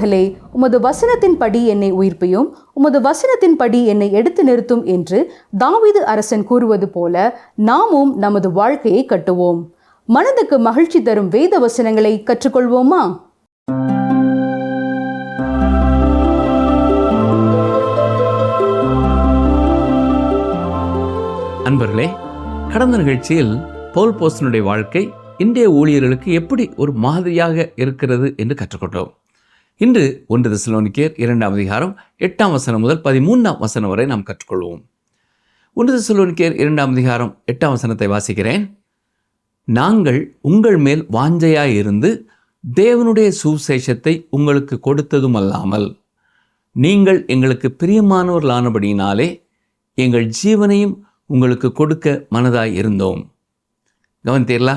ஆண்டுகளே, உமது வசனத்தின்படி என்னை உயிர்ப்பியும், உமது வசனத்தின்படி என்னை எடுத்து நிறுத்தும் என்று தாவீது அரசன் கூறுவது போல நாமும் நமது வாழ்க்கையை கட்டுவோம். மனதுக்கு மகிழ்ச்சி தரும் வேத வசனங்களை கற்றுக்கொள்வோமா? அன்பர்களே, கடந்த நிகழ்ச்சியில் பவுல் போஸ்தலனுடைய வாழ்க்கை இன்றைய ஊழியர்களுக்கு எப்படி ஒரு மாதிரியாக இருக்கிறது என்று கற்றுக்கொண்டோம். இன்று 1 தெசலோனிக்கேயர் 2ஆம் அதிகாரம் 8ஆம் வசனம் முதல் 13ஆம் வசனம் வரை நாம் கற்றுக்கொள்வோம். 1 தெசலோனிக்கேயர் 2ஆம் அதிகாரம் 8ஆம் வசனத்தை வாசிக்கிறேன். நாங்கள் உங்கள் மேல் வாஞ்சையாயிருந்து தேவனுடைய சுவிசேஷத்தை உங்களுக்கு கொடுத்ததும் அல்லாமல் நீங்கள் எங்களுக்கு பிரியமானவர்களானபடியினாலே எங்கள் ஜீவனையும் உங்களுக்கு கொடுக்க மனதாய் இருந்தோம். கவனித்தீர்களா?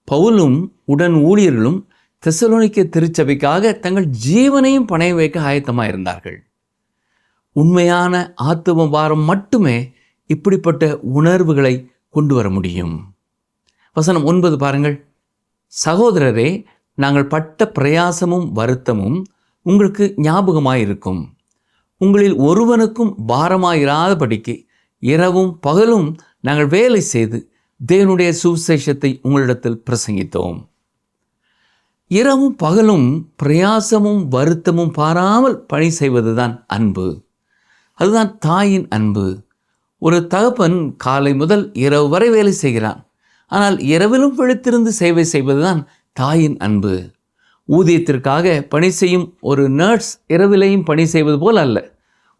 பவுலும் உடன் ஊழியர்களும் தெசலோனிக்கே திருச்சபைக்காக தங்கள் ஜீவனையும் பணைய வைக்க ஆயத்தமாக இருந்தார்கள். உண்மையான ஆத்தும பாரம் மட்டுமே இப்படிப்பட்ட உணர்வுகளை கொண்டு வர முடியும். வசனம் 9 பாருங்கள். சகோதரரே, நாங்கள் பட்ட பிரயாசமும் வருத்தமும் உங்களுக்கு ஞாபகமாயிருக்கும். உங்களில் ஒருவனுக்கும் பாரமாயிராதபடிக்கு இரவும் பகலும் நாங்கள் வேலை செய்து தேவனுடைய சுவிசேஷத்தை உங்களிடத்தில் பிரசங்கித்தோம். இரவும் பகலும் பிரயாசமும் வருத்தமும் பாராமல் பணி செய்வதுதான் அன்பு. அதுதான் தாயின் அன்பு. ஒரு தகப்பன் காலை முதல் இரவு வரை வேலை செய்கிறான். ஆனால் இரவிலும் விழித்திருந்து சேவை செய்வதுதான் தாயின் அன்பு. ஊதியத்திற்காக பணி செய்யும் ஒரு நர்ஸ் இரவிலையும் பணி செய்வது போல் அல்ல.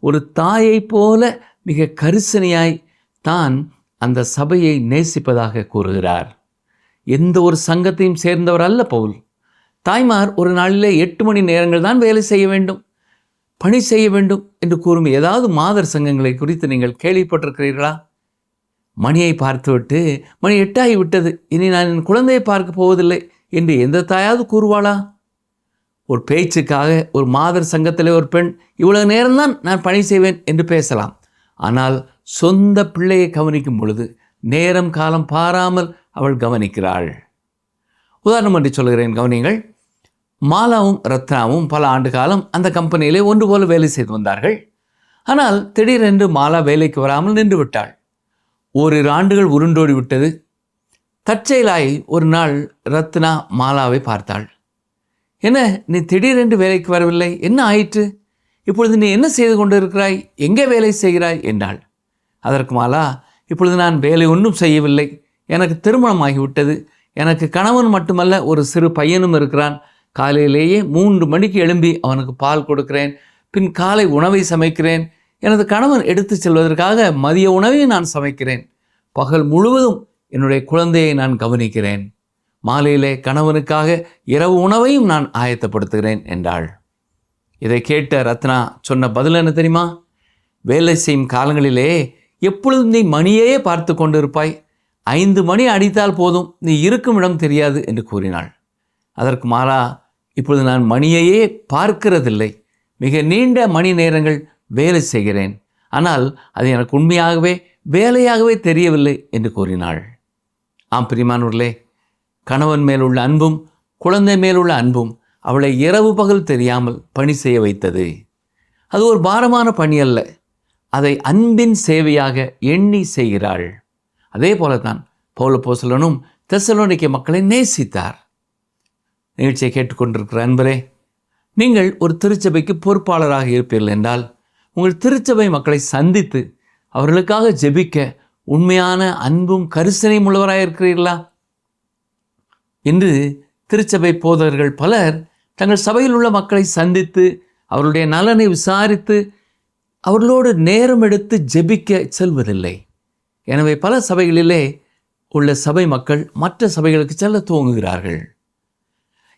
ஒரு தாயை போல மிக கரிசனையாய் தான் அந்த சபையை நேசிப்பதாக கூறுகிறார். எந்த ஒரு சங்கத்தையும் சேர்ந்தவர் அல்ல பவுல். தாய்மார் ஒரு நாளிலே 8 மணி நேரங்கள் தான் வேலை செய்ய வேண்டும், பணி செய்ய வேண்டும் என்று கூறும் ஏதாவது மாதர் சங்கங்களை குறித்து நீங்கள் கேள்விப்பட்டிருக்கிறீர்களா? மணியை பார்த்துவிட்டு மணி 8 ஆகிவிட்டது, இனி நான் என் குழந்தையை பார்க்க போவதில்லை என்று எந்த தாயாவது கூறுவாளா? ஒரு பேச்சுக்காக ஒரு மாதர் சங்கத்தில் ஒரு பெண் இவ்வளவு நேரம்தான் நான் பணி செய்வேன் என்று பேசலாம். ஆனால் சொந்த பிள்ளையை கவனிக்கும் பொழுது நேரம் காலம் பாராமல் அவள் கவனிக்கிறாள். உதாரணம் என்று சொல்கிறேன், கவனிங்கள். மாலாவும் ரத்னாவும் பல ஆண்டு காலம் அந்த கம்பெனியிலே ஒன்று போல வேலை செய்து வந்தார்கள். ஆனால் திடீரென்று மாலா வேலைக்கு வராமல் நின்று விட்டாள். 1 ஆண்டுகள் உருண்டோடி விட்டது. தற்செயலாய் ஒரு நாள் ரத்னா மாலாவை பார்த்தாள். என்ன, நீ திடீரென்று வேலைக்கு வரவில்லை, என்ன ஆயிற்று? இப்பொழுது நீ என்ன செய்து கொண்டு இருக்கிறாய், எங்கே வேலை செய்கிறாய் என்றாள். அதற்கு மாலா, இப்பொழுது நான் வேலை ஒன்றும் செய்யவில்லை, எனக்கு திருமணம் ஆகிவிட்டது, எனக்கு கணவன் மட்டுமல்ல ஒரு சிறு பையனும் இருக்கிறான். காலையிலேயே 3 மணிக்கு எழும்பி அவனுக்கு பால் கொடுக்கிறேன், பின் காலை உணவை சமைக்கிறேன், எனது கணவன் எடுத்து செல்வதற்காக மதிய உணவையும் நான் சமைக்கிறேன், பகல் முழுவதும் என்னுடைய குழந்தையை நான் கவனிக்கிறேன், மாலையிலே கணவனுக்காக இரவு உணவையும் நான் ஆயத்தப்படுத்துகிறேன் என்றாள். இதை கேட்ட ரத்னா சொன்ன பதில் என்ன தெரியுமா? வேலை செய்யும் காலங்களிலே எப்பொழுதும் நீ மணியையே பார்த்து கொண்டிருப்பாய், 5 மணி அடித்தால் போதும், நீ இருக்கும் இடம் தெரியாது என்று கூறினாள். அதற்கு மாலா, இப்பொழுது நான் மணியையே பார்க்கிறதில்லை, மிக நீண்ட மணி நேரங்கள் வேலை செய்கிறேன், ஆனால் அது எனக்கு உண்மையாகவே வேலையாகவே தெரியவில்லை என்று கூறினாள். ஆம் பிரியமானவர்களே, கணவன் மேலுள்ள அன்பும் குழந்தை மேலுள்ள அன்பும் அவளை இரவு பகல் தெரியாமல் பணி செய்ய வைத்தது. அது ஒரு பாரமான பணி அல்ல, அதை அன்பின் சேவையாக எண்ணி செய்கிறாள். அதே போலத்தான் பவுல் அப்போஸ்தலனும் தெசலோனிக்கே மக்களை நேசித்தார். நிகழ்ச்சியை கேட்டுக்கொண்டிருக்கிற அன்பரே, நீங்கள் ஒரு திருச்சபைக்கு பொறுப்பாளராக இருப்பீர்கள் என்றால் உங்கள் திருச்சபை மக்களை சந்தித்து அவர்களுக்காக ஜெபிக்க உண்மையான அன்பும் கரிசனையும் உள்ளவராக இருக்கிறீர்களா? இன்று திருச்சபை போதகர்கள் பலர் தங்கள் சபையில் உள்ள மக்களை சந்தித்து அவர்களுடைய நலனை விசாரித்து அவர்களோடு நேரம் எடுத்து ஜெபிக்க செல்வதில்லை. எனவே பல சபைகளிலே உள்ள சபை மக்கள் மற்ற சபைகளுக்கு செல்ல துவங்குகிறார்கள்.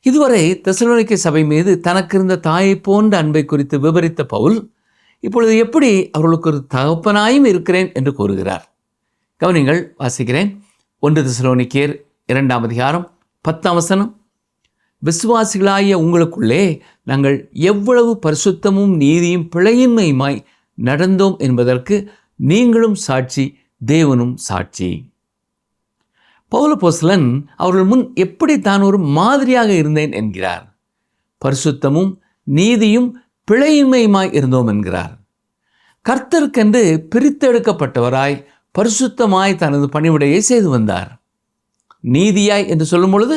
இதுவரை தெசலோனிக்கே சபை மீது தனக்கு இருந்த தாயை போன்ற அன்பை குறித்து விவரித்த பவுல் இப்பொழுது எப்படி அவர்களுக்கு ஒரு தகப்பனாயும் இருக்கிறேன் என்று கூறுகிறார். கவனிங்கள், வாசிக்கிறேன். 1 தெசலோனிக்கேயர் 2ஆம் அதிகாரம் 10ஆம் வசனம். விசுவாசிகளாகிய உங்களுக்குள்ளே நாங்கள் எவ்வளவு பரிசுத்தமும் நீதியும் பிழையின்மையுமாய் நடந்தோம் என்பதற்கு நீங்களும் சாட்சி, தேவனும் சாட்சி. பவுல் அப்போஸ்தலன் அவர்கள் முன் எப்படி தான் ஒரு மாதிரியாக இருந்தேன் என்கிறார். பரிசுத்தமும் நீதியும் பிழையின்மையுமாய் இருந்தோம் என்கிறார். கர்த்தருக்கென்று பிரித்தெடுக்கப்பட்டவராய் பரிசுத்தமாய் தனது பணிவிடையை செய்து வந்தார். நீதியாய் என்று சொல்லும் பொழுது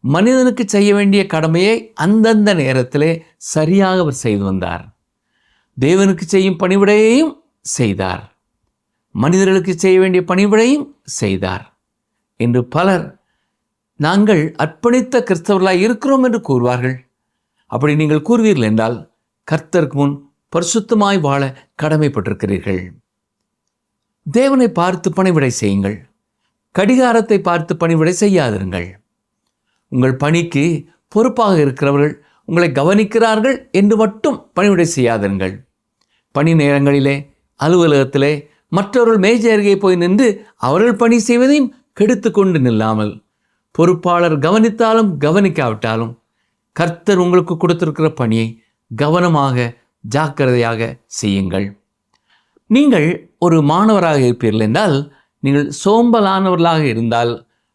மனிதனுக்கு செய்ய வேண்டிய கடமையை அந்தந்த நேரத்திலே சரியாக அவர் செய்து வந்தார். தேவனுக்கு செய்யும் பணிவிடையையும் செய்தார், மனிதர்களுக்கு செய்ய வேண்டிய பணிவிடையும் செய்தார் என்று பலர் நாங்கள் அர்ப்பணித்த கிறிஸ்தவர்களாய் இருக்கிறோம் என்று கூறுவார்கள். அப்படி நீங்கள் கூறுவீர்கள் என்றால் கர்த்தருக்கு முன் பரிசுத்தமாய் வாழ கடமைப்பட்டிருக்கிறீர்கள். தேவனை பார்த்து பணிவிடை செய்யுங்கள், கடிகாரத்தை பார்த்து பணிவிடை செய்யாதிருங்கள். உங்கள் பணிக்கு பொறுப்பாக இருக்கிறவர்கள் உங்களை கவனிக்கிறார்கள் என்று மட்டும் பணிவிடை செய்யாதிருங்கள். பணி நேரங்களிலே அலுவலகத்திலே மற்றவர்கள் மேஜை அருகே போய் நின்று அவர்கள் பணி செய்வதையும் கெடுத்து கொண்டு நில்லாமல், பொறுப்பாளர் கவனித்தாலும் கவனிக்காவிட்டாலும் கர்த்தர் உங்களுக்கு கொடுத்திருக்கிற பணியை கவனமாக ஜாக்கிரதையாக செய்யுங்கள். நீங்கள் ஒரு மாணவராக இருப்பீர்கள் என்றால், நீங்கள் சோம்பலானவர்களாக இருந்தால்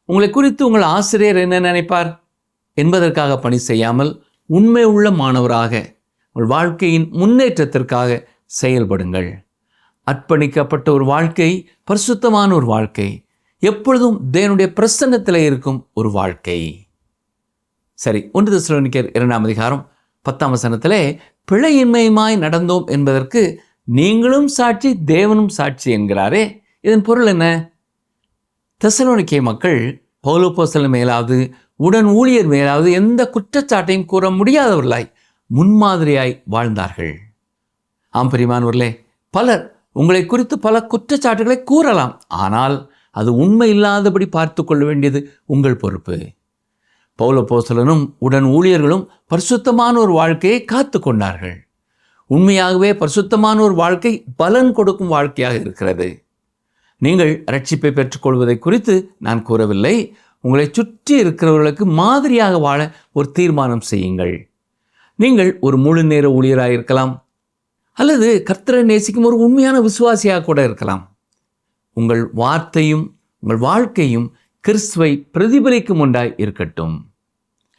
உங்களை குறித்து உங்கள் ஆசிரியர் என்ன நினைப்பார் என்பதற்காக பணி செய்யாமல் உண்மை உள்ள மாணவராக உங்கள் வாழ்க்கையின் முன்னேற்றத்திற்காக செயல்படுங்கள். அர்ப்பணிக்கப்பட்ட ஒரு வாழ்க்கை பரிசுத்தமான ஒரு வாழ்க்கை, எப்பொழுதும் தேவனுடைய பிரசன்னத்தில் இருக்கும் ஒரு வாழ்க்கை. சரி, 1 தெசலோனிக்கேயர் 2ஆம் அதிகாரம் 10ஆம் வசனத்திலே பிழையின்மையுமாய் நடந்தோம் என்பதற்கு நீங்களும் சாட்சி தேவனும் சாட்சி என்கிறாரே. இதன் பொருள் என்ன? தெசலோனிக்கே மக்கள் பவுல் அப்போஸ்தலன் மேலாவது உடன் ஊழியர் மேலாவது எந்த குற்றச்சாட்டையும் கூற முடியாதவர்களாய் முன்மாதிரியாய் வாழ்ந்தார்கள். ஆம் பிரியமானவர்களே, பலர் உங்களை குறித்து பல குற்றச்சாட்டுகளை கூறலாம், ஆனால் அது உண்மை இல்லாதபடி பார்த்து கொள்ள வேண்டியது உங்கள் பொறுப்பு. பவுல் அப்போஸ்தலனும் உடன் ஊழியர்களும் பரிசுத்தமான ஒரு வாழ்க்கையை காத்து கொண்டார்கள். உண்மையாகவே பரிசுத்தமான ஒரு வாழ்க்கை பலன் கொடுக்கும் வாழ்க்கையாக இருக்கிறது. நீங்கள் ரட்சிப்பை பெற்றுக்கொள்வதை குறித்து நான் கூறவில்லை. உங்களை சுற்றி இருக்கிறவர்களுக்கு மாதிரியாக வாழ ஒரு தீர்மானம் செய்யுங்கள். நீங்கள் ஒரு முழு நேர ஊழியராக இருக்கலாம், அல்லது கர்த்தரை நேசிக்கும் ஒரு உண்மையான விசுவாசியாக கூட இருக்கலாம். உங்கள் வார்த்தையும் உங்கள் வாழ்க்கையும் கிறிஸ்துவை பிரதிபலிக்கும் உண்டாய் இருக்கட்டும்.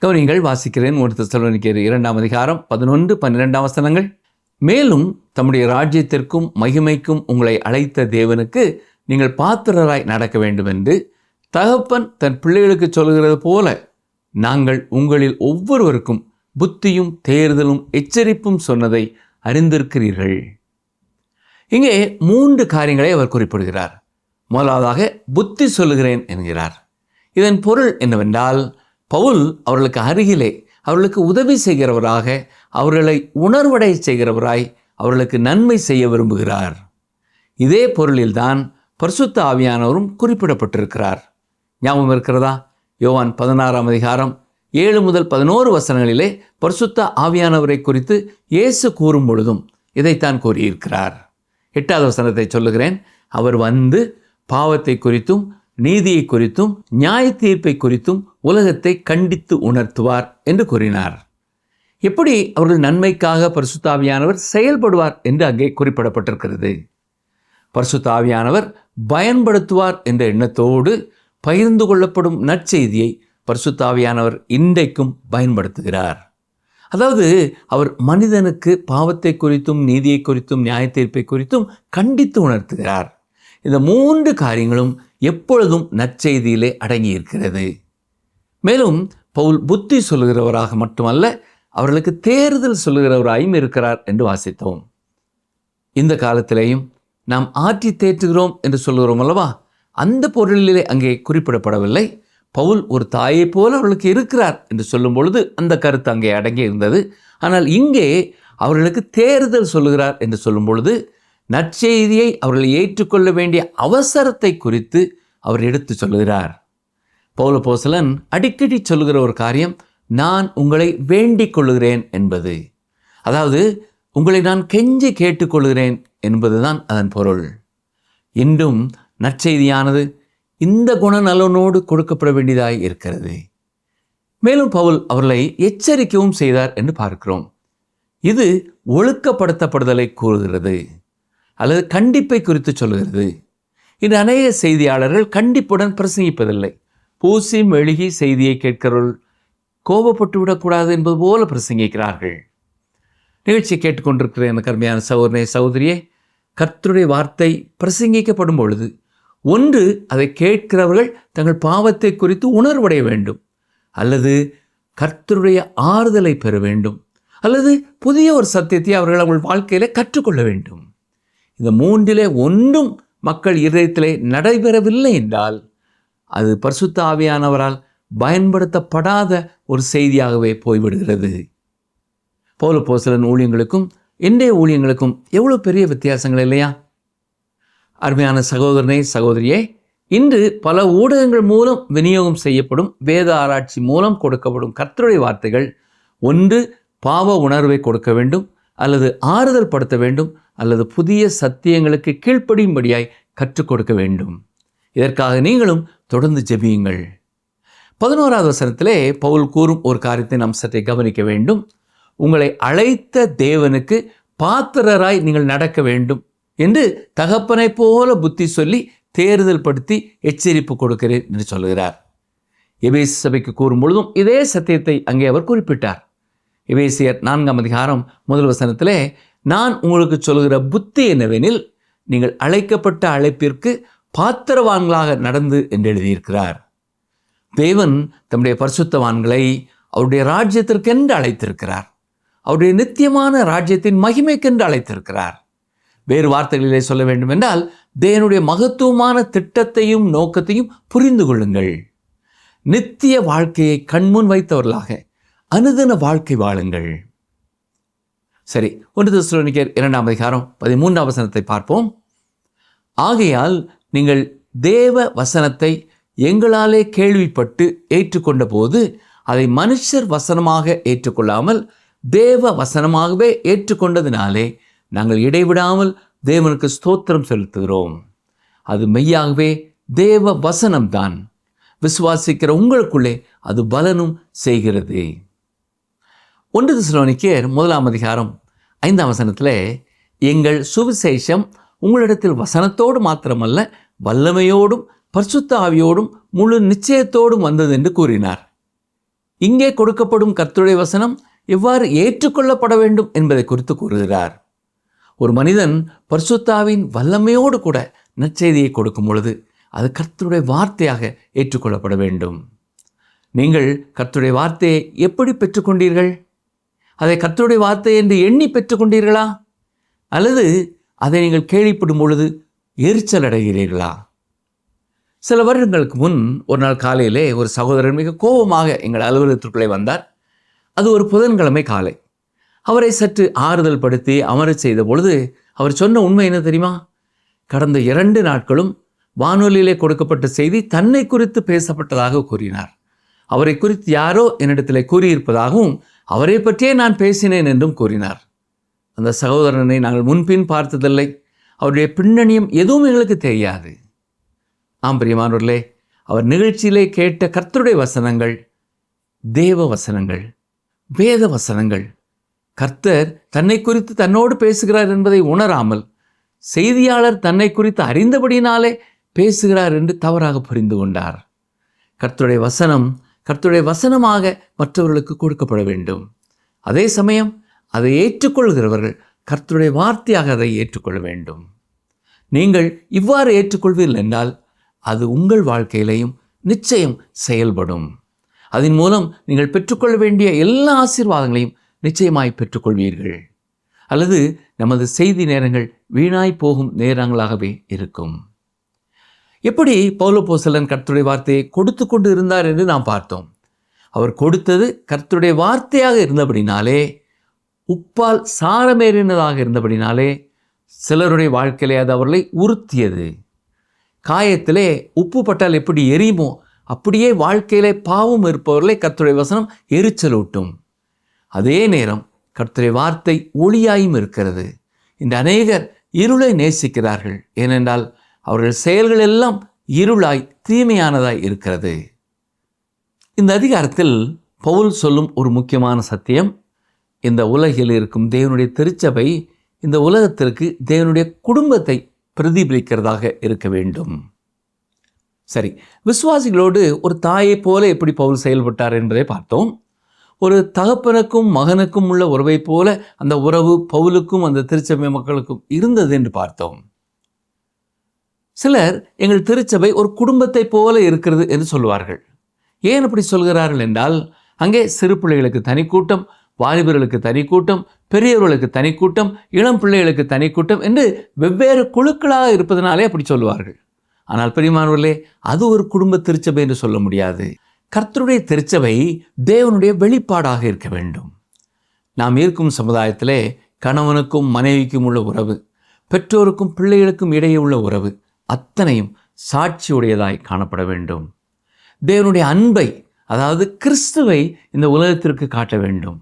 கவனிங்கள், வாசிக்கிறேன். 1 தெசலோனிக்கேயர் 2ஆம் அதிகாரம் 11-12 வசனங்கள். மேலும் தம்முடைய ராஜ்யத்திற்கும் மகிமைக்கும் உங்களை அழைத்த தேவனுக்கு நீங்கள் பாத்திரராய் நடக்க வேண்டும் என்று தகப்பன் தன் பிள்ளைகளுக்கு சொல்கிறது போல நாங்கள் உங்களில் ஒவ்வொருவருக்கும் புத்தியும் தேர்தலும் எச்சரிப்பும் சொன்னதை அறிந்திருக்கிறீர்கள். இங்கே 3 காரியங்களை அவர் குறிப்பிடுகிறார். முதலாவதாக புத்தி சொல்லுகிறேன் என்கிறார். இதன் பொருள் என்னவென்றால், பவுல் அவர்களுக்கு அருகிலே அவர்களுக்கு உதவி செய்கிறவராக, அவர்களை உணர்வடை செய்கிறவராய், அவர்களுக்கு நன்மை செய்ய விரும்புகிறார். இதே பொருளில்தான் பரிசுத்த ஆவியானவரும் குறிப்பிடப்பட்டிருக்கிறார். ஞாபகம் இருக்கிறதா? யோவான் 16ஆம் அதிகாரம் 7-11 வசனங்களிலே பரிசுத்த ஆவியானவரை குறித்து இயேசு கூறும் பொழுதும் இதைத்தான் கூறியிருக்கிறார். 8வது வசனத்தை சொல்லுகிறேன். அவர் வந்து பாவத்தை குறித்தும் நீதியை குறித்தும் நியாய தீர்ப்பை குறித்தும் உலகத்தை கண்டித்து உணர்த்துவார் என்று கூறினார். எப்படி அவர்கள் நன்மைக்காக பரிசுத்த ஆவியானவர் செயல்படுவார் என்று அங்கே குறிப்பிடப்பட்டிருக்கிறது. பரிசுத்த ஆவியானவர் பயன்படுத்துவார் என்ற எண்ணத்தோடு பகிர்ந்து கொள்ளப்படும் நற்செய்தியை பரிசுத்த ஆவியானவர் இன்றைக்கும் பயன்படுத்துகிறார். அதாவது அவர் மனிதனுக்கு பாவத்தை குறித்தும் நீதியை குறித்தும் நியாய தீர்ப்பை குறித்தும் கண்டித்து உணர்த்துகிறார். இந்த 3 காரியங்களும் எப்பொழுதும் நற்செய்தியிலே அடங்கி இருக்கிறது. மேலும் பவுல் புத்தி சொல்லுகிறவராக மட்டுமல்ல, அவர்களுக்கு தேர்தல் சொல்லுகிறவராயும் இருக்கிறார் என்று வாசித்தோம். இந்த காலத்திலேயும் நாம் ஆற்றி தேற்றுகிறோம் என்று சொல்லுகிறோம் அல்லவா? அந்த பொருளிலே அங்கே குறிப்பிடப்படவில்லை. பவுல் ஒரு தாயை போல அவர்களுக்கு இருக்கிறார் என்று சொல்லும் பொழுது அந்த கருத்து அங்கே அடங்கி இருந்தது. ஆனால் இங்கே அவர்களுக்கு தேர்தல் சொல்லுகிறார் என்று சொல்லும் பொழுது நற்செய்தியை அவர்கள் ஏற்றுக்கொள்ள வேண்டிய அவசரத்தை குறித்து அவர் எடுத்து சொல்லுகிறார். பவுல் அப்போஸ்தலன் அடிக்கடி சொல்லுகிற ஒரு காரியம், நான் உங்களை வேண்டிக் கொள்ளுகிறேன் என்பது. அதாவது உங்களை நான் கெஞ்சி கேட்டுக்கொள்கிறேன் என்பதுதான் அதன் பொருள். இன்றும் நற்செய்தியானது இந்த குணநலனோடு கொடுக்கப்பட வேண்டியதாய் இருக்கிறது. மேலும் பவுல் அவர்களை எச்சரிக்கவும் செய்தார் என்று பார்க்கிறோம். இது ஒழுக்கப்படுத்தப்படுதலை கூறுகிறது அல்லது கண்டிப்பை குறித்து சொல்லுகிறது. இன்று அநேக செய்தியாளர்கள் கண்டிப்புடன் பிரசங்கிப்பதில்லை. பூசி மெழுகி செய்தியை கேட்கிறவர்கள் கோபப்பட்டு விடக்கூடாது என்பது போல பிரசங்கிக்கிறார்கள். நிகழ்ச்சியை கேட்டுக்கொண்டிருக்கிற எனக்கு அருமையான சகோதரனே சகோதரியே, கர்த்தருடைய வார்த்தை பிரசங்கிக்கப்படும் பொழுது ஒன்று அதை கேட்கிறவர்கள் தங்கள் பாவத்தை குறித்து உணர்வடைய வேண்டும், அல்லது கர்த்தருடைய ஆறுதலை பெற வேண்டும், அல்லது புதிய ஒரு சத்தியத்தை அவர்கள் வாழ்க்கையிலே கற்றுக்கொள்ள வேண்டும். இந்த மூன்றிலே ஒன்றும் மக்கள் இதயத்திலே நடைபெறவில்லை என்றால் அது பரிசுத்த ஆவியானவரால் பயன்படுத்தப்படாத ஒரு செய்தியாகவே போய்விடுகிறது. பவுல் அப்போஸ்தலன் ஊழியங்களுக்கும் இன்றைய ஊழியங்களுக்கும் எவ்வளோ பெரிய வித்தியாசங்கள் இல்லையா? அருமையான சகோதரனே சகோதரியே, இன்று பல ஊடகங்கள் மூலம் விநியோகம் செய்யப்படும் வேத ஆராய்ச்சி மூலம் கொடுக்கப்படும் கர்த்தருடைய வார்த்தைகள் ஒன்று பாவ உணர்வை கொடுக்க வேண்டும், அல்லது ஆறுதல் படுத்த வேண்டும், அல்லது புதிய சத்தியங்களுக்கு கீழ்ப்படியும்படியாய் கற்றுக் கொடுக்க வேண்டும். இதற்காக நீங்களும் தொடர்ந்து ஜெபியுங்கள். 11வது வசனத்திலே பவுல் கூறும் ஒரு காரியத்தை நாம் சற்றே கவனிக்க வேண்டும். உங்களை அழைத்த தேவனுக்கு பாத்திரராய் நீங்கள் நடக்க வேண்டும் என்று தகப்பனை போல புத்தி சொல்லி தேர்தல் படுத்தி எச்சரிப்பு கொடுக்கிறேன் என்று சொல்கிறார். எபேசு சபைக்கு கூறும் பொழுதும் இதே சத்தியத்தை அங்கே அவர் குறிப்பிட்டார். எபேசியர் 4ஆம் அதிகாரம் 1 வசனத்திலே, நான் உங்களுக்கு சொல்கிற புத்தி என்னவெனில் நீங்கள் அழைக்கப்பட்ட அழைப்பிற்கு பாத்திரவான்களாக நடந்து என்று எழுதியிருக்கிறார். தேவன் தம்முடைய பரிசுத்தவான்களை அவருடைய ராஜ்யத்திற்கென்று அழைத்திருக்கிறார். அவருடைய நித்தியமான ராஜ்யத்தின் மகிமைக்கென்று அழைத்திருக்கிறார். வேறு வார்த்தைகளிலே சொல்ல வேண்டும் என்றால், தேவனுடைய மகத்துவமான திட்டத்தையும் நோக்கத்தையும் புரிந்து கொள்ளுங்கள். நித்திய வாழ்க்கையை கண்முன் வைத்தவர்களாக அனுதின வாழ்க்கை வாழுங்கள். சரி, 1 தெசலோனிக்கேயர் 2ஆம் அதிகாரம் 13ஆம் வசனத்தை பார்ப்போம். ஆகையால் நீங்கள் தேவ வசனத்தை எங்களாலே கேள்விப்பட்டு ஏற்றுக்கொண்ட போது அதை மனுஷர் வசனமாக ஏற்றுக்கொள்ளாமல் தேவ வசனமாகவே ஏற்றுக்கொண்டதினாலே நாங்கள் இடைவிடாமல் தேவனுக்கு ஸ்தோத்திரம் செலுத்துகிறோம். அது மெய்யாகவே தேவ வசனம்தான். விசுவாசிக்கிற உங்களுக்குள்ளே அது பலனும் செய்கிறது. 1 தெசலோனிக்கேயர் 1ஆம் அதிகாரம் 5ஆம் வசனத்திலே, எங்கள் சுவிசேஷம் உங்களிடத்தில் வசனத்தோடு மாத்திரமல்ல வல்லமையோடும் பரிசுத்த ஆவியோடும் முழு நிச்சயத்தோடும் வந்தது என்று கூறினார். இங்கே கொடுக்கப்படும் கர்த்தருடைய வசனம் எவ்வாறு ஏற்றுக்கொள்ளப்பட வேண்டும் என்பதை குறித்து கூறுகிறார். ஒரு மனிதன் பரிசுத்த ஆவியின் வல்லமையோடு கூட நற்செய்தியை கொடுக்கும் பொழுது அது கர்த்தருடைய வார்த்தையாக ஏற்றுக்கொள்ளப்பட வேண்டும். நீங்கள் கர்த்தருடைய வார்த்தையை எப்படி பெற்றுக்கொண்டீர்கள்? அதை கர்த்தருடைய வார்த்தை என்று எண்ணி பெற்றுக்கொண்டீர்களா? அல்லது அதை நீங்கள் கேள்விப்படும் பொழுது எரிச்சல் அடைகிறீர்களா? சில வருடங்களுக்கு முன் ஒரு நாள் காலையிலே ஒரு சகோதரர் மிக கோபமாக எங்கள் அலுவலகத்திற்குள்ளே வந்தார். அது ஒரு புதன்கிழமை காலை. அவரை சற்று ஆறுதல் படுத்தி அமரச் செய்த பொழுது அவர் சொன்ன உண்மை என்ன தெரியுமா? கடந்த 2 நாட்களும் வானொலியிலே கொடுக்கப்பட்ட செய்தி தன்னை குறித்து பேசப்பட்டதாக கூறினார். அவரை குறித்து யாரோ என்னிடத்தில் கூறியிருப்பதாகவும் அவரை பற்றியே நான் பேசினேன் என்றும் கூறினார். அந்த சகோதரனை நாங்கள் முன்பின் பார்த்ததில்லை. அவருடைய பின்னணியும் எதுவும் எங்களுக்கு தெரியாது. ஆம் பிரியமானவர்களே, அவர் நிகழ்ச்சியிலே கேட்ட கர்த்தருடைய வசனங்கள் தேவ வசனங்கள், வேத வசனங்கள். கர்த்தர் தன்னை குறித்து தன்னோடு பேசுகிறார் என்பதை உணராமல் செய்தியாளர் தன்னை குறித்து அறிந்தபடியினாலே பேசுகிறார் என்று தவறாக புரிந்து கொண்டார். கர்த்தருடைய வசனம் கர்த்தருடைய வசனமாக மற்றவர்களுக்கு கொடுக்கப்பட வேண்டும். அதே சமயம் அதை ஏற்றுக்கொள்கிறவர்கள் கர்த்தருடைய வார்த்தையாக அதை ஏற்றுக்கொள்ள வேண்டும். நீங்கள் இவ்வாறு ஏற்றுக்கொள்வீர்கள் என்றால் அது உங்கள் வாழ்க்கையிலையும் நிச்சயம் செயல்படும். அதன் மூலம் நீங்கள் பெற்றுக்கொள்ள வேண்டிய எல்லா ஆசீர்வாதங்களையும் நிச்சயமாய் பெற்றுக்கொள்வீர்கள். அல்லது நமது செய்தி நேரங்கள் வீணாய் போகும் நேரங்களாகவே இருக்கும். எப்படி பவுல் அப்போஸ்தலன் கர்த்தருடைய வார்த்தையை கொடுத்து கொண்டு இருந்தார் என்று நாம் பார்த்தோம். அவர் கொடுத்தது கர்த்தருடைய வார்த்தையாக இருந்தபடினாலே, உப்பால் சாரமேறினதாக இருந்தபடினாலே சிலருடைய வாழ்க்கையிலே அது அவர்களை உறுத்தியது. காயத்திலே உப்பு பட்டால் எப்படி எரியுமோ அப்படியே வாழ்க்கையிலே பாவம் இருப்பவர்களை கர்த்தருடைய வசனம் எரிச்சலூட்டும். அதே நேரம் கர்த்தருடைய வார்த்தை ஒளியாயும் இருக்கிறது. இந்த அநேகர் இருளை நேசிக்கிறார்கள். ஏனென்றால் அவர்கள் செயல்கள் எல்லாம் இருளாய் தீமையானதாய் இருக்கிறது. இந்த அதிகாரத்தில் பவுல் சொல்லும் ஒரு முக்கியமான சத்தியம், இந்த உலகில் இருக்கும் தேவனுடைய திருச்சபை இந்த உலகத்திற்கு தேவனுடைய குடும்பத்தை பிரதிபலிக்கிறதாக இருக்க வேண்டும். சரி, விசுவாசிகளோடு ஒரு தாயை போல எப்படி பவுல் செயல்பட்டார் என்பதை பார்த்தோம். ஒரு தகப்பனுக்கும் மகனுக்கும் உள்ள உறவை போல அந்த உறவு பவுலுக்கும் அந்த திருச்சபை மக்களுக்கும் இருந்தது என்று பார்த்தோம். சிலர் எங்கள் திருச்சபை ஒரு குடும்பத்தை போல இருக்கிறது என்று சொல்வார்கள். ஏன் அப்படி சொல்கிறார்கள் என்றால், அங்கே சிறு பிள்ளைகளுக்கு தனி கூட்டம், வாலிபர்களுக்கு தனி கூட்டம், பெரியவர்களுக்கு தனி கூட்டம், இளம் பிள்ளைகளுக்கு தனி கூட்டம் என்று வெவ்வேறு குழுக்களாக இருப்பதனாலே அப்படி சொல்லுவார்கள். ஆனால் பிரியமானவர்களே, அது ஒரு குடும்ப திருச்சபை என்று சொல்ல முடியாது. கர்த்தருடைய திருச்சபை தேவனுடைய வெளிப்பாடாக இருக்க வேண்டும். நாம் இருக்கும் சமுதாயத்திலே கணவனுக்கும் மனைவிக்கும் உள்ள உறவு, பெற்றோருக்கும் பிள்ளைகளுக்கும் இடையே உள்ள உறவு அத்தனையும் சாட்சியுடையதாய் காணப்பட வேண்டும். தேவனுடைய அன்பை, அதாவது கிறிஸ்துவை இந்த உலகத்திற்கு காட்ட வேண்டும்.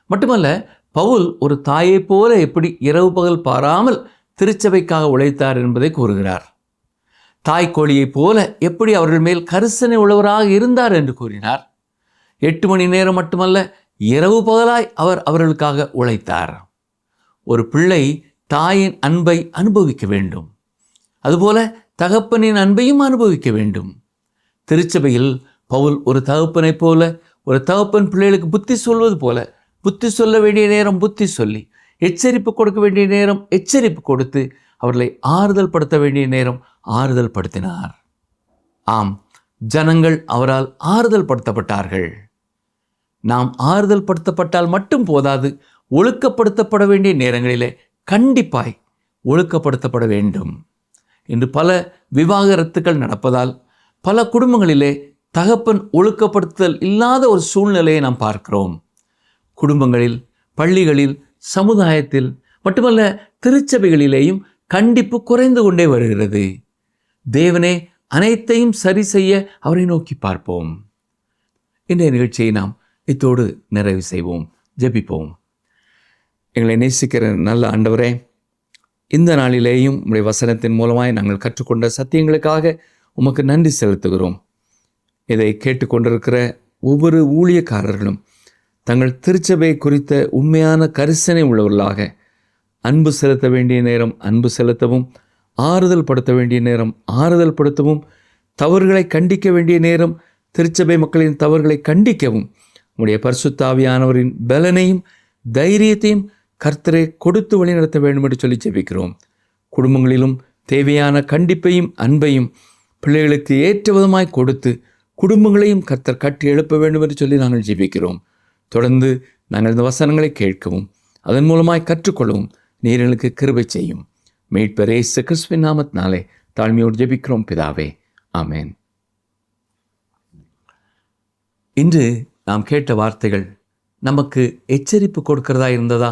மட்டுமல்ல, பவுல் ஒரு தாயை போல எப்படி இரவு பகல் பாராமல் திருச்சபைக்காக உழைத்தார் என்பதை கூறுகிறார். தாய்க்கோழியைப் போல எப்படி அவர்கள் மேல் கரிசனை உள்ளவராக இருந்தார் என்று கூறினார். 8 மணி நேரம் மட்டுமல்ல, இரவு பகலாய் அவர் அவர்களுக்காக உழைத்தார். ஒரு பிள்ளை தாயின் அன்பை அனுபவிக்க வேண்டும். அதுபோல தகப்பனின் அன்பையும் அனுபவிக்க வேண்டும். திருச்சபையில் பவுல் ஒரு தகப்பனைப் போல, ஒரு தகப்பன் பிள்ளைகளுக்கு புத்தி சொல்வது போல புத்தி சொல்ல வேண்டிய நேரம் புத்தி சொல்லி, எச்சரிப்பு கொடுக்க வேண்டிய நேரம் எச்சரிப்பு கொடுத்து, அவர்களை ஆறுதல் படுத்த வேண்டிய நேரம் ஆறுதல் படுத்தினார். ஆம், ஜனங்கள் அவரால் ஆறுதல் படுத்தப்பட்டார்கள். நாம் ஆறுதல் படுத்தப்பட்டால் மட்டும் போதாது, ஒழுக்கப்படுத்தப்பட வேண்டிய நேரங்களிலே கண்டிப்பாய் ஒழுக்கப்படுத்தப்பட வேண்டும். இன்று பல விவாகரத்துக்கள் நடப்பதால் பல குடும்பங்களிலே தகப்பன் ஒழுக்கப்படுத்தல் இல்லாத ஒரு சூழ்நிலையை நாம் பார்க்கிறோம். குடும்பங்களில், பள்ளிகளில், சமுதாயத்தில் மட்டுமல்ல திருச்சபைகளிலேயும் கண்டிப்பு குறைந்து கொண்டே வருகிறது. தேவனே அனைத்தையும் சரி செய்ய அவரை நோக்கி பார்ப்போம். இன்றைய நிகழ்ச்சியை நாம் இத்தோடு நிறைவு செய்வோம். ஜெபிப்போம். எங்களை நேசிக்கிற நல்ல ஆண்டவரே, இந்த நாளிலேயும் உம்முடைய வசனத்தின் மூலமாய் நாங்கள் கற்றுக்கொண்ட சத்தியங்களுக்காக உமக்கு நன்றி செலுத்துகிறோம். இதை கேட்டுக்கொண்டிருக்கிற ஒவ்வொரு ஊழியக்காரர்களும் தங்கள் திருச்சபை குறித்த உண்மையான கரிசனை உள்ளவர்களாக அன்பு செலுத்த வேண்டிய நேரம் அன்பு செலுத்தவும், ஆறுதல் படுத்த வேண்டிய நேரம் ஆறுதல் படுத்தவும், தவறுகளை கண்டிக்க வேண்டிய நேரம் திருச்சபை மக்களின் தவறுகளை கண்டிக்கவும் உம்முடைய பரிசுத்த ஆவியானவரின் பலனையும் தைரியத்தையும் கர்த்தரை கொடுத்து வழிநடத்த வேண்டும் என்று சொல்லி ஜெபிக்கிறோம். குடும்பங்களிலும் தேவையான கண்டிப்பையும் அன்பையும் பிள்ளைகளுக்கு ஏற்ற விதமாய் கொடுத்து குடும்பங்களையும் கர்த்தர் கட்டி எழுப்ப வேண்டும் என்று சொல்லி நாங்கள் ஜெபிக்கிறோம். தொடர்ந்து நாங்கள் இந்த வசனங்களை கேட்கவும் அதன் மூலமாய் கற்றுக்கொள்ளவும் நீர் எங்களுக்கு கிருபை செய்யும். மீட்பர் இயேசு கிறிஸ்துவின் நாமத்தினாலே தாழ்மையோடு ஜெபிக்கிறோம் பிதாவே, ஆமேன். இன்று நாம் கேட்ட வார்த்தைகள் நமக்கு எச்சரிப்பு கொடுக்கிறதா இருந்ததா?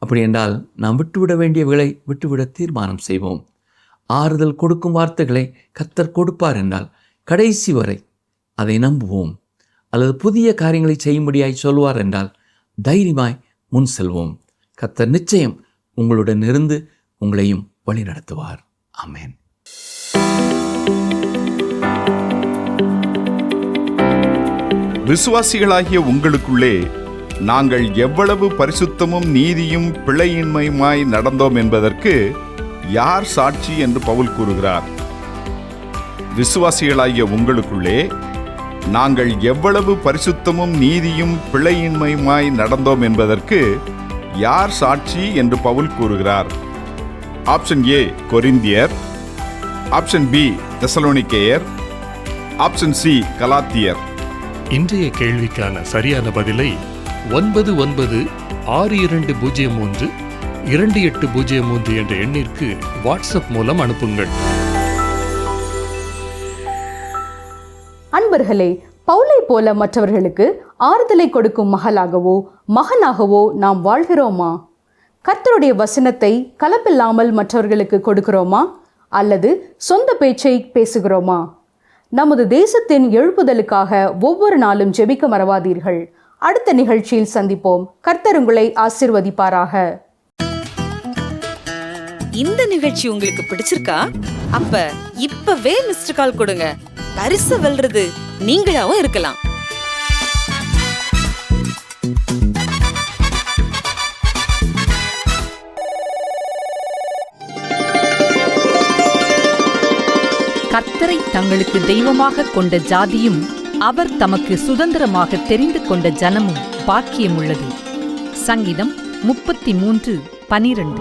அப்படி என்றால் நாம் விட்டுவிட வேண்டியவைகளை விட்டுவிட தீர்மானம் செய்வோம். ஆறுதல் கொடுக்கும் வார்த்தைகளை கர்த்தர் கொடுப்பார் என்றால் கடைசி வரை அதை நம்புவோம். அல்லது புதிய காரியங்களை செய்யும்படியாய் சொல்வார் என்றால் தைரியமாய் முன் செல்வோம். கர்த்தர் நிச்சயம் உங்களுடன் இருந்து உங்களையும் வழி நடத்துவார். ஆமென். விசுவாசிகளாகிய உங்களுக்குள்ளே நாங்கள் எவ்வளவு பரிசுத்தமும் நீதியும் பிழையின்மையுமாய் நடந்தோம் என்பதற்கு யார் சாட்சி என்று பவுல் கூறுகிறார். விசுவாசிகளாகிய உங்களுக்குள்ளே நாங்கள் எவ்வளவு பரிசுத்தமும் நீதியும் பிழையின்மையுமாய் நடந்தோம் என்பதற்கு யார் சாட்சி என்று பவுல் கூறுகிறார். ஆப்ஷன் ஏ கொரிந்தியர், ஆப்ஷன் பி தெசலோனிக்கேயர், ஆப்ஷன் சி கலாத்தியர். இன்றைய கேள்விக்கான சரியான பதிலை 9962032803 என்ற எண்ணிற்கு வாட்ஸ்அப் மூலம் அனுப்புங்கள். அன்பர்களே, பவுலை போல மற்றவர்களுக்கு ஆறுதலை கொடுக்கும் மகளாகவோ மகனாகவோ நாம் வாழ்கிறோமா? கர்த்தருடைய வசனத்தை கலப்பில்லாமல் மற்றவர்களுக்கு கொடுக்கிறோமா? அல்லது சொந்த பேச்சை பேசுகிறோமா? நமது தேசத்தின் எழுப்புதலுக்காக ஒவ்வொரு நாளும் ஜெபிக்க மறவாதீர்கள். அடுத்த நிகழ்ச்சியில் சந்திப்போம். கர்த்தர் உங்களை ஆசீர்வதிப்பாராக. இந்த நிகழ்ச்சி உங்களுக்கு பிடிச்சிருக்கா? அப்ப இப்பவே மிஸ்டர் கால் கொடுங்க. பரிசு வெல்றது நீங்களாவும் இருக்கலாம். கர்த்தரை தங்களுக்கு தெய்வமாக கொண்ட ஜாதியும் அவர் தமக்கு சுதந்திரமாக தெரிந்து கொண்ட ஜனமும் பாக்கியமுள்ளது. சங்கீதம் 33:12.